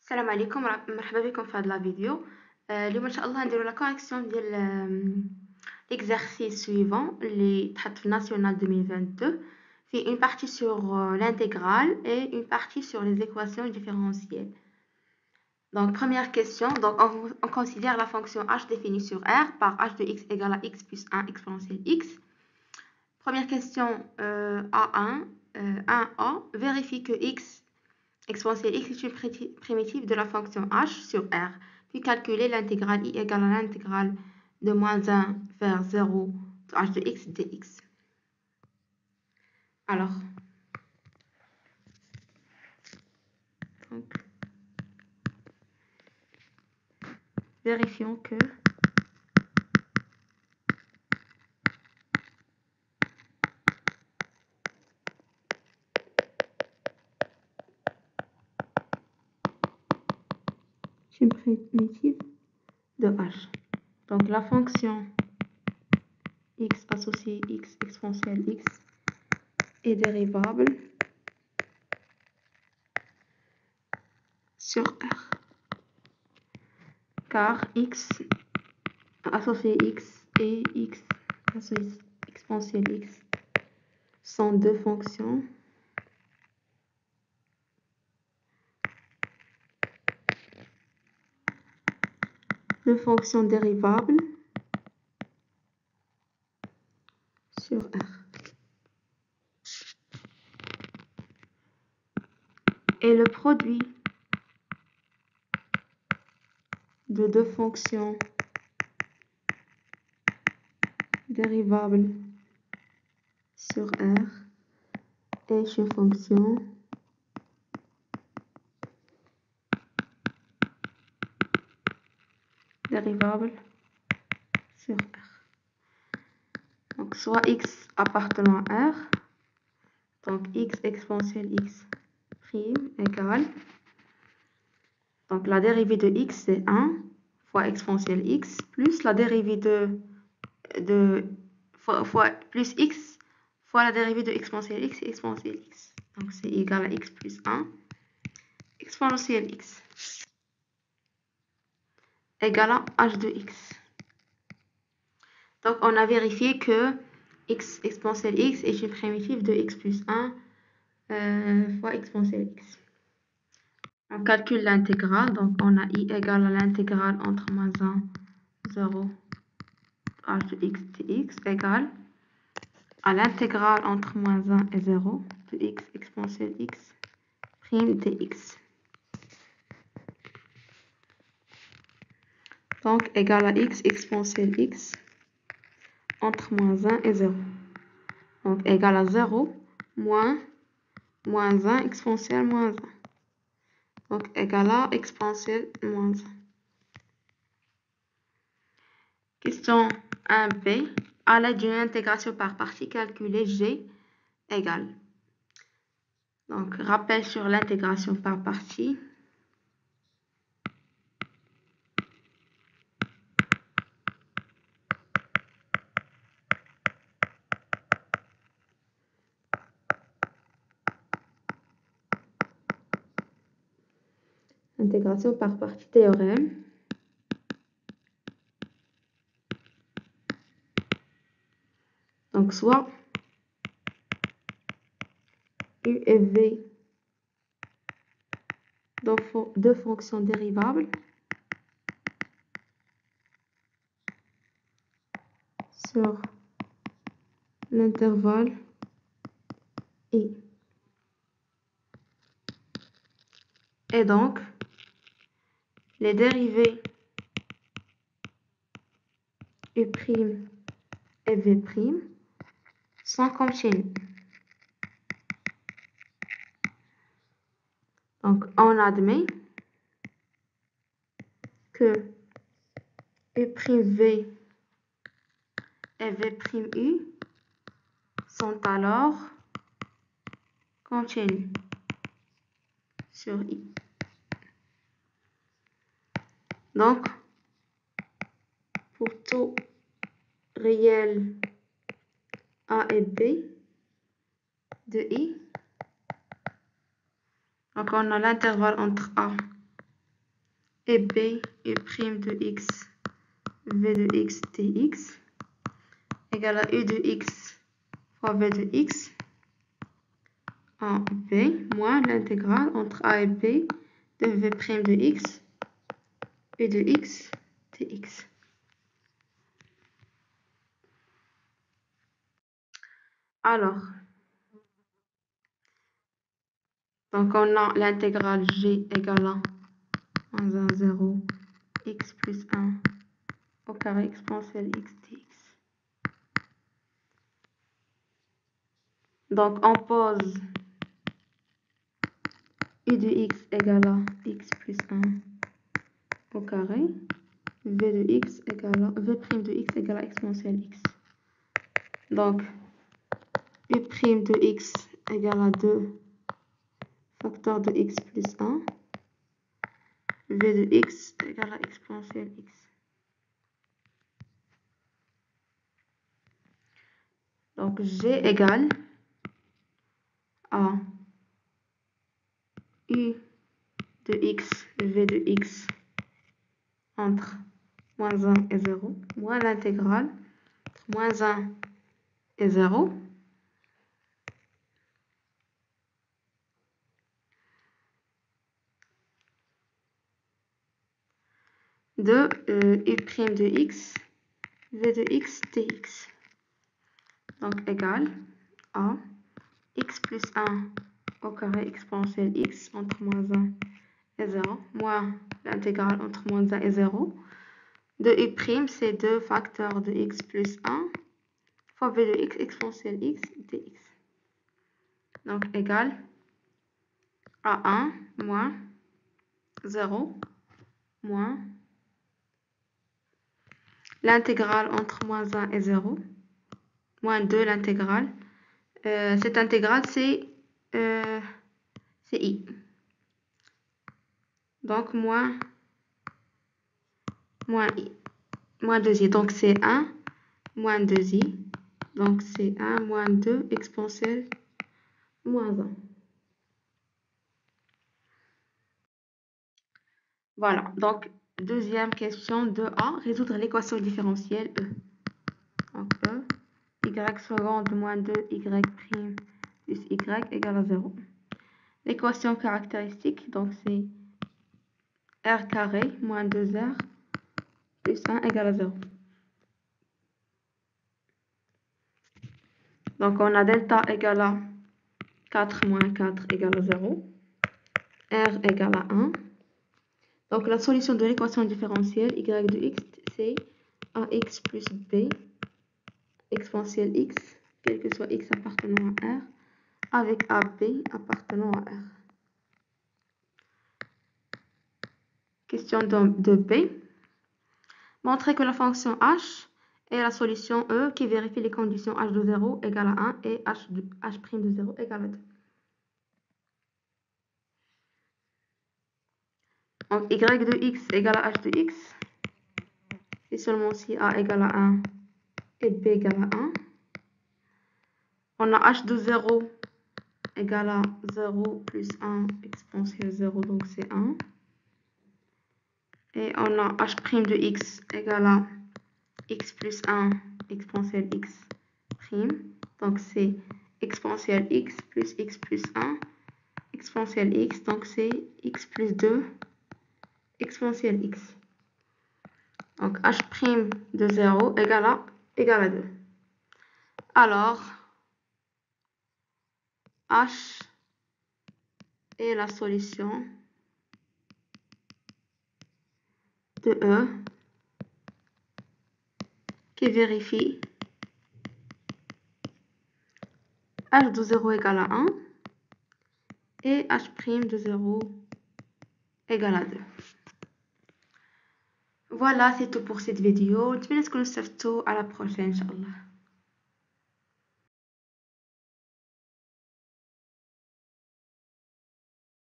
السلام عليكم مرحبا بكم في هذه لا فيديو. اليوم ان شاء الله نديرو لا كوريكسيون ديال l'exercice suivant اللي تحط في national 2022 في une partie sur l'intégrale et une partie sur les équations différentielles. Donc première question, donc on considère la fonction h définie sur R par h de x égale à x plus 1 exponentielle x. Première question, A1, 1A, vérifie que x exponentielle x est une primitive de la fonction h sur R, puis calculer l'intégrale i égale à l'intégrale de moins 1 vers 0 de h de x dx. Alors, donc, vérifions que c'est une primitive de h. Donc la fonction x associée x exponentielle x est dérivable sur R, car x associé x et x associé exponentielle x sont deux fonctions dérivables sur R. Et le produit de deux fonctions dérivables sur R est une fonction dérivable sur R. Donc soit x appartenant à R, donc x exponentielle x prime égale, donc la dérivée de x c'est 1 fois exponentielle x plus la dérivée plus x fois la dérivée de exponentielle x et exponentielle x. Donc c'est égal à x plus 1 exponentielle x égale à h de x. Donc on a vérifié que x exponentielle x est une primitive de x plus 1 fois exponentielle x. On calcule l'intégrale, donc on a i égale à l'intégrale entre moins 1, 0, h de x dx égale à l'intégrale entre moins 1 et 0 de x exponentielle x prime dx. Donc égale à x exponentielle x entre moins 1 et 0. Donc égale à 0 moins 1 exponentielle moins 1. Donc égale à exponentielle moins 1. Question 1b. À l'aide d'une intégration par partie, calculer g égale. Donc rappel sur l'intégration par partie. Intégration par partie théorème. Donc soit u et v deux fonctions dérivables sur l'intervalle i. Et donc les dérivées u' et v' sont continues. Donc on admet que u'v et v'u sont alors continues sur i. Donc pour tout réel a et b de i, donc on a l'intervalle entre a et B U' de x V de x dx égale à U de x fois V de x en B moins l'intégrale entre A et B de V' de x U de x dx. Alors, donc on a l'intégrale g égale à 1, 0, x plus 1 au carré exponentielle x dx. Donc on pose u de x égale à x plus 1 au carré, v de x égale à v' de x égale à exponentielle x. Donc u' de x égale à 2 facteur de x plus 1, v de x égale à exponentielle x. Donc g égale à u de x, v de x entre moins 1 et 0, moins l'intégrale entre moins 1 et 0, de u' de x, v de x dx. Donc égale à x plus 1 au carré exponentielle x entre moins 1 et 0, moins l'intégrale entre moins 1 et 0. De u', c'est 2 facteurs de x plus 1 fois v de x exponentielle x dx. Donc égale à 1 moins 0 moins l'intégrale entre moins 1 et 0 moins 2 l'intégrale. Cette intégrale, c'est i. Donc moins i. Moins 2i. Donc c'est 1 moins 2i. Donc c'est 1 moins 2 exponentielle moins 1. Voilà. Donc deuxième question 2a. Résoudre l'équation différentielle E. Donc E. Y seconde moins 2y' plus y égale à 0. L'équation caractéristique, donc c'est r carré moins 2r plus 1 égale à 0. Donc on a delta égale à 4 moins 4 égale à 0. R égale à 1. Donc la solution de l'équation différentielle y de x, c'est ax plus b exponentielle x, quel que soit x appartenant à R, avec ab appartenant à R. Question de B. Montrer que la fonction h est la solution E qui vérifie les conditions h de 0 égale à 1 et h' de 0 égale à 2. Donc y de x égale à h de x, et seulement si a égale à 1 et b égale à 1. On a h de 0 égale à 0 plus 1 exponentielle 0, donc c'est 1. Et on a h' de x égale à x plus 1 exponentielle x prime. Donc c'est exponentielle x plus 1 exponentielle x. Donc c'est x plus 2 exponentielle x. Donc h' de 0 égale à 2. Alors, h est la solution de E qui vérifie h de 0 égale à 1 et h' de 0 égale à 2. Voilà, c'est tout pour cette vidéo. نتمنى تكونوا استفدتوا. À la prochaine, Inch'Allah.